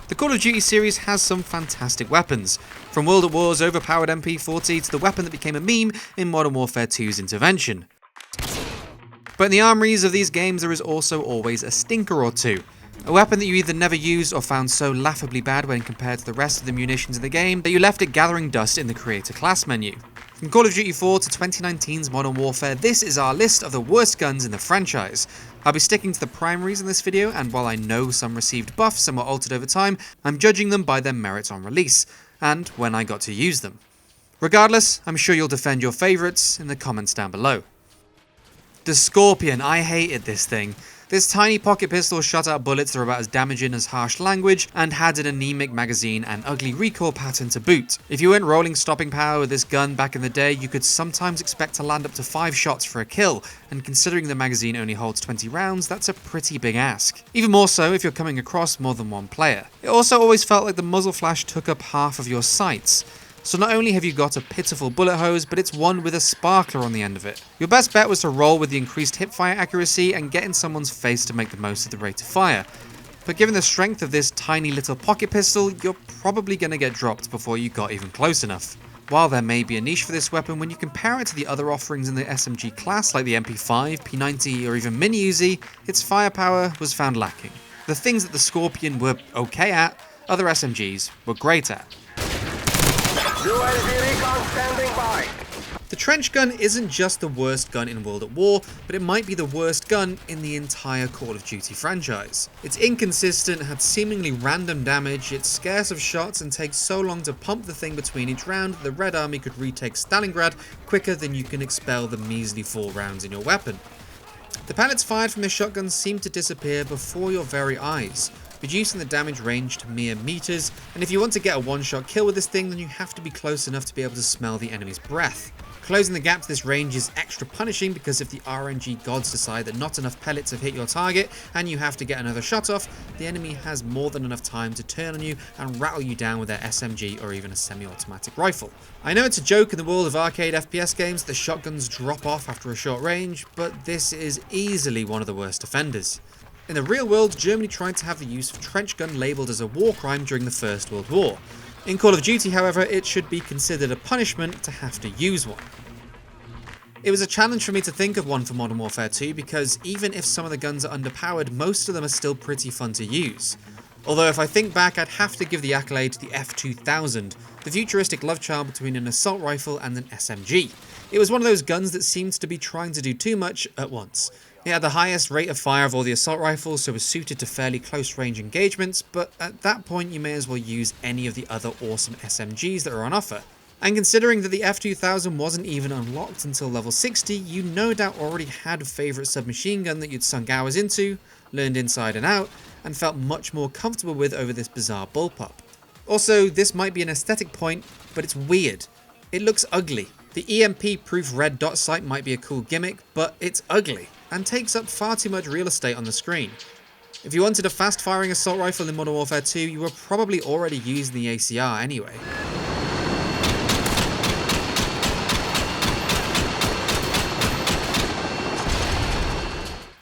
The Call of Duty series has some fantastic weapons, from World at War's overpowered MP40 to the weapon that became a meme in Modern Warfare 2's Intervention. But in the armouries of these games there is also always a stinker or two. A weapon that you either never used or found so laughably bad when compared to the rest of the munitions in the game that you left it gathering dust in the Creator class menu. From Call of Duty 4 to 2019's Modern Warfare, this is our list of the worst guns in the franchise. I'll be sticking to the primaries in this video, and while I know some received buffs and were altered over time, I'm judging them by their merits on release, and when I got to use them. Regardless, I'm sure you'll defend your favourites in the comments down below. The Skorpion, I hated this thing. This tiny pocket pistol shot out bullets that were about as damaging as harsh language and had an anemic magazine and ugly recoil pattern to boot. If you weren't rolling stopping power with this gun back in the day, you could sometimes expect to land up to 5 shots for a kill, and considering the magazine only holds 20 rounds, that's a pretty big ask. Even more so if you're coming across more than one player. It also always felt like the muzzle flash took up half of your sights. So not only have you got a pitiful bullet hose, but it's one with a sparkler on the end of it. Your best bet was to roll with the increased hipfire accuracy and get in someone's face to make the most of the rate of fire. But given the strength of this tiny little pocket pistol, you're probably going to get dropped before you got even close enough. While there may be a niche for this weapon, when you compare it to the other offerings in the SMG class like the MP5, P90 or even Mini Uzi, its firepower was found lacking. The things that the Skorpion were okay at, other SMGs were great at. The trench gun isn't just the worst gun in World at War, but it might be the worst gun in the entire Call of Duty franchise. It's inconsistent, had seemingly random damage, it's scarce of shots and takes so long to pump the thing between each round that the Red Army could retake Stalingrad quicker than you can expel the measly 4 rounds in your weapon. The pellets fired from this shotgun seem to disappear before your very eyes, reducing the damage range to mere meters, and if you want to get a one-shot kill with this thing, then you have to be close enough to be able to smell the enemy's breath. Closing the gap to this range is extra punishing because if the RNG gods decide that not enough pellets have hit your target and you have to get another shot off, the enemy has more than enough time to turn on you and rattle you down with their SMG or even a semi-automatic rifle. I know it's a joke in the world of arcade FPS games that shotguns drop off after a short range, but this is easily one of the worst offenders. In the real world, Germany tried to have the use of trench gun labelled as a war crime during the First World War. In Call of Duty, however, it should be considered a punishment to have to use one. It was a challenge for me to think of one for Modern Warfare 2 because even if some of the guns are underpowered, most of them are still pretty fun to use. Although if I think back, I'd have to give the accolade to the F-2000, the futuristic love child between an assault rifle and an SMG. It was one of those guns that seemed to be trying to do too much at once. It had the highest rate of fire of all the assault rifles, so was suited to fairly close range engagements, but at that point you may as well use any of the other awesome SMGs that are on offer. And considering that the F-2000 wasn't even unlocked until level 60, you no doubt already had a favourite submachine gun that you'd sunk hours into, learned inside and out, and felt much more comfortable with over this bizarre bullpup. Also, this might be an aesthetic point, but it's weird. It looks ugly. The EMP-proof red dot sight might be a cool gimmick, but it's ugly and takes up far too much real estate on the screen. If you wanted a fast-firing assault rifle in Modern Warfare 2, you were probably already using the ACR anyway.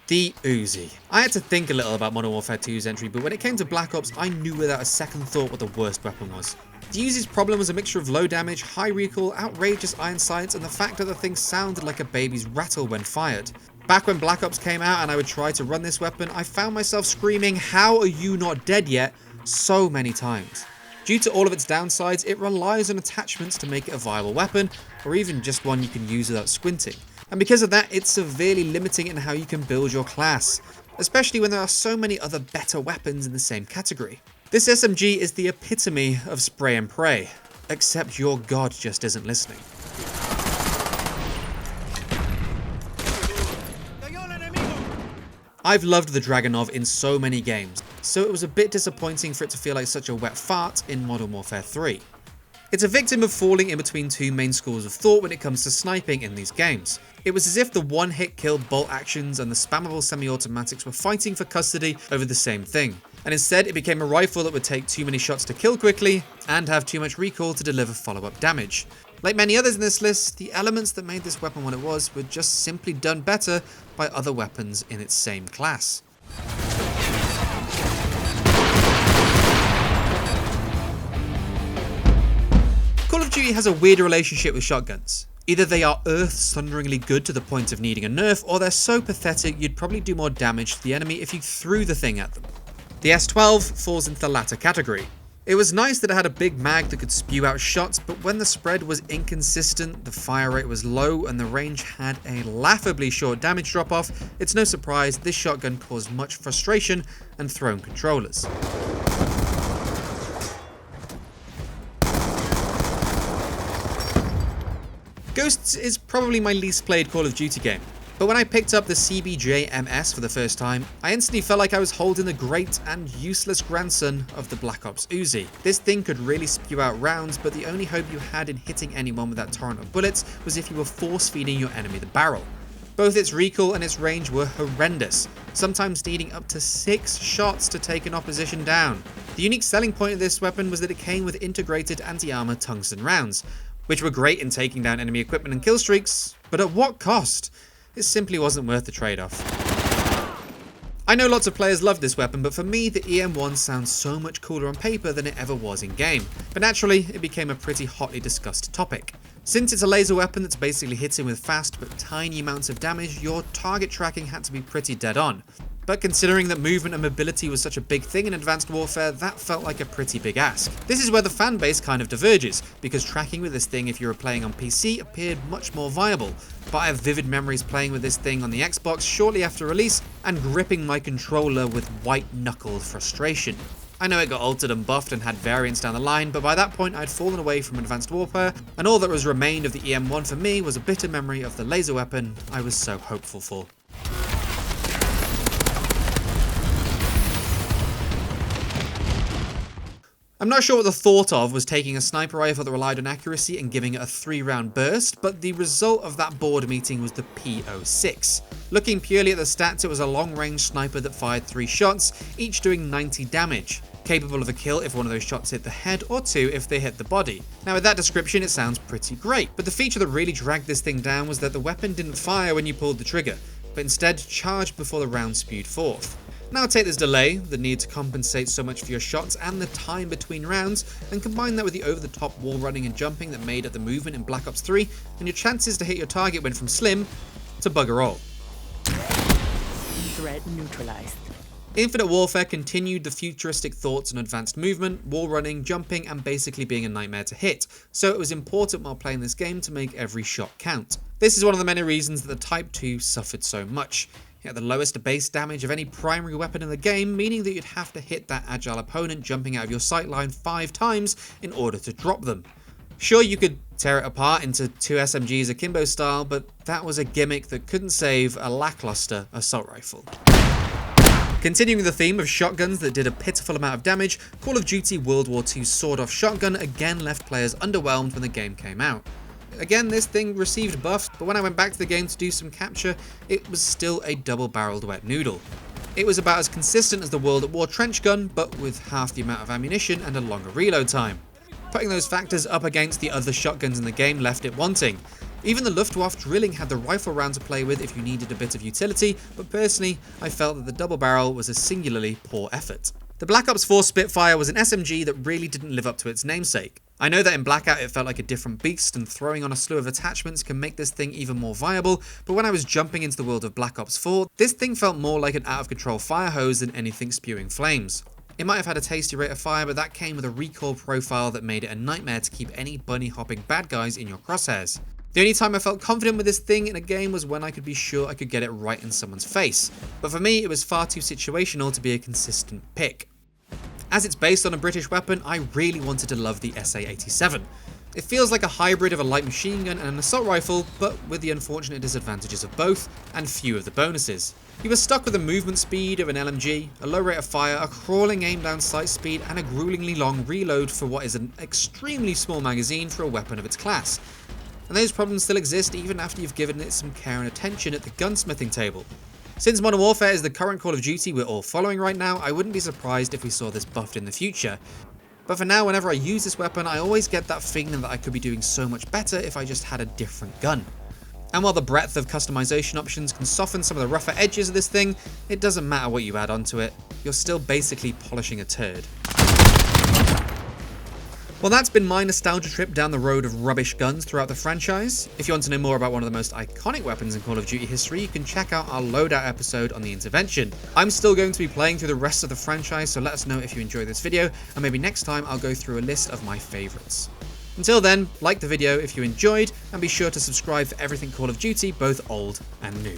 The Uzi. I had to think a little about Modern Warfare 2's entry, but when it came to Black Ops, I knew without a second thought what the worst weapon was. The Uzi's problem was a mixture of low damage, high recoil, outrageous iron sights, and the fact that the thing sounded like a baby's rattle when fired. Back when Black Ops came out and I would try to run this weapon, I found myself screaming, "How are you not dead yet?" so many times. Due to all of its downsides, it relies on attachments to make it a viable weapon, or even just one you can use without squinting. And because of that, it's severely limiting in how you can build your class, especially when there are so many other better weapons in the same category. This SMG is the epitome of spray and pray, except your god just isn't listening. I've loved the Dragunov in so many games, so it was a bit disappointing for it to feel like such a wet fart in Modern Warfare 3. It's a victim of falling in between two main schools of thought when it comes to sniping in these games. It was as if the one-hit kill bolt actions and the spammable semi-automatics were fighting for custody over the same thing, and instead it became a rifle that would take too many shots to kill quickly and have too much recoil to deliver follow-up damage. Like many others in this list, the elements that made this weapon what it was were just simply done better by other weapons in its same class. Duty has a weird relationship with shotguns. Either they are earth-sunderingly good to the point of needing a nerf, or they're so pathetic you'd probably do more damage to the enemy if you threw the thing at them. The S-12 falls into the latter category. It was nice that it had a big mag that could spew out shots, but when the spread was inconsistent, the fire rate was low, and the range had a laughably short damage drop-off, it's no surprise this shotgun caused much frustration and thrown controllers. Ghosts is probably my least played Call of Duty game, but when I picked up the CBJ-MS for the first time, I instantly felt like I was holding the great and useless grandson of the Black Ops Uzi. This thing could really spew out rounds, but the only hope you had in hitting anyone with that torrent of bullets was if you were force-feeding your enemy the barrel. Both its recoil and its range were horrendous, sometimes needing up to 6 shots to take an opposition down. The unique selling point of this weapon was that it came with integrated anti-armor tungsten rounds, which were great in taking down enemy equipment and kill streaks, but at what cost? It simply wasn't worth the trade-off. I know lots of players love this weapon, but for me, the EM1 sounds so much cooler on paper than it ever was in game. But naturally, it became a pretty hotly discussed topic. Since it's a laser weapon that's basically hitting with fast but tiny amounts of damage, your target tracking had to be pretty dead on. But considering that movement and mobility was such a big thing in Advanced Warfare, that felt like a pretty big ask. This is where the fan base kind of diverges, because tracking with this thing if you were playing on PC appeared much more viable. But I have vivid memories playing with this thing on the Xbox shortly after release and gripping my controller with white-knuckled frustration. I know it got altered and buffed and had variants down the line, but by that point I'd fallen away from Advanced Warfare, and all that was remained of the EM1 for me was a bitter memory of the laser weapon I was so hopeful for. I'm not sure what the thought of was taking a sniper rifle that relied on accuracy and giving it a 3-round burst, but the result of that board meeting was the P06. Looking purely at the stats, it was a long-range sniper that fired 3 shots, each doing 90 damage, capable of a kill if one of those shots hit the head, or 2 if they hit the body. Now with that description it sounds pretty great, but the feature that really dragged this thing down was that the weapon didn't fire when you pulled the trigger, but instead charged before the round spewed forth. Now take this delay, the need to compensate so much for your shots, and the time between rounds, and combine that with the over-the-top wall running and jumping that made up the movement in Black Ops 3, and your chances to hit your target went from slim to bugger all. Threat neutralized. Infinite Warfare continued the futuristic thoughts on advanced movement, wall running, jumping, and basically being a nightmare to hit, so it was important while playing this game to make every shot count. This is one of the many reasons that the Type 2 suffered so much. It had the lowest base damage of any primary weapon in the game, meaning that you'd have to hit that agile opponent jumping out of your sight line 5 times in order to drop them. Sure, you could tear it apart into 2 SMGs akimbo style, but that was a gimmick that couldn't save a lackluster assault rifle. Continuing the theme of shotguns that did a pitiful amount of damage, Call of Duty World War II's sawed-off shotgun again left players underwhelmed when the game came out. Again, this thing received buffs, but when I went back to the game to do some capture, it was still a double-barreled wet noodle. It was about as consistent as the World at War trench gun, but with half the amount of ammunition and a longer reload time. Putting those factors up against the other shotguns in the game left it wanting. Even the Luftwaffe drilling had the rifle round to play with if you needed a bit of utility, but personally, I felt that the double barrel was a singularly poor effort. The Black Ops 4 Spitfire was an SMG that really didn't live up to its namesake. I know that in Blackout it felt like a different beast, and throwing on a slew of attachments can make this thing even more viable, but when I was jumping into the world of Black Ops 4, this thing felt more like an out-of-control fire hose than anything spewing flames. It might have had a tasty rate of fire, but that came with a recoil profile that made it a nightmare to keep any bunny-hopping bad guys in your crosshairs. The only time I felt confident with this thing in a game was when I could be sure I could get it right in someone's face, but for me it was far too situational to be a consistent pick. As it's based on a British weapon, I really wanted to love the SA87. It feels like a hybrid of a light machine gun and an assault rifle, but with the unfortunate disadvantages of both, and few of the bonuses. You were stuck with the movement speed of an LMG, a low rate of fire, a crawling aim down sight speed, and a gruelingly long reload for what is an extremely small magazine for a weapon of its class. And those problems still exist even after you've given it some care and attention at the gunsmithing table. Since Modern Warfare is the current Call of Duty we're all following right now, I wouldn't be surprised if we saw this buffed in the future. But for now, whenever I use this weapon, I always get that feeling that I could be doing so much better if I just had a different gun. And while the breadth of customization options can soften some of the rougher edges of this thing, it doesn't matter what you add onto it, you're still basically polishing a turd. Well, that's been my nostalgia trip down the road of rubbish guns throughout the franchise. If you want to know more about one of the most iconic weapons in Call of Duty history, you can check out our loadout episode on the intervention. I'm still going to be playing through the rest of the franchise, so let us know if you enjoy this video, and maybe next time I'll go through a list of my favorites. Until then, like the video if you enjoyed, and be sure to subscribe for everything Call of Duty, both old and new.